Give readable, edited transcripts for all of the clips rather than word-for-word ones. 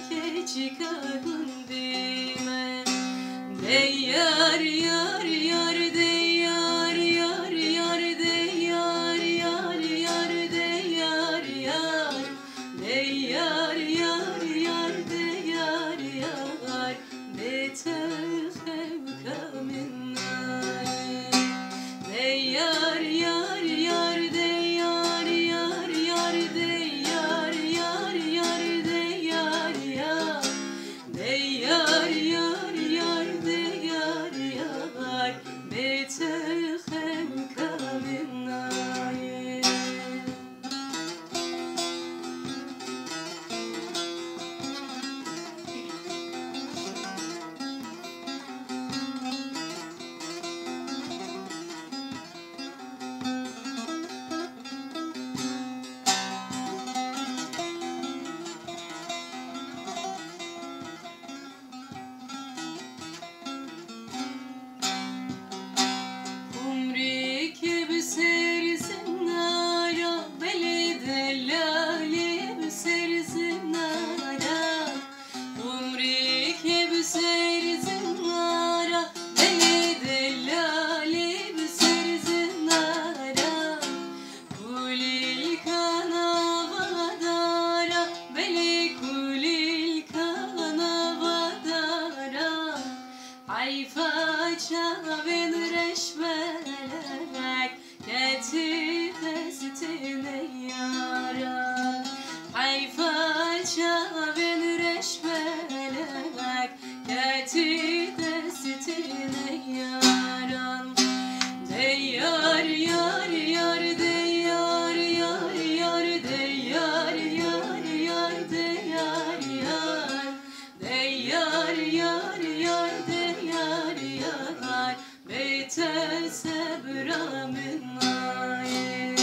keçi karındime. Dey yar yar yar dey yar yar yar dey yar yar yar dey yar yar dey yar yar yar dey yar yar beter hevka minnay. Dey yar yar yar dey yar yar yar dey yar yar yar dey yar yar dey yar yar yar dey yar yar beter hevka minnay. Ayfaça ben reşmelek getir destine yara. Ayfaça ben reşmelek getir destine yaran. Dey yar yar yar dey yar yar yar dey yar yar yar dey yar yar dey yar yar yar dey yar yar beter sebra minnay.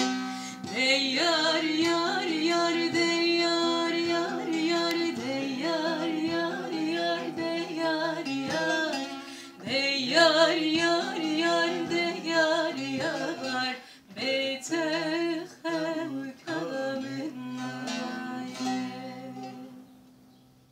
Dey yar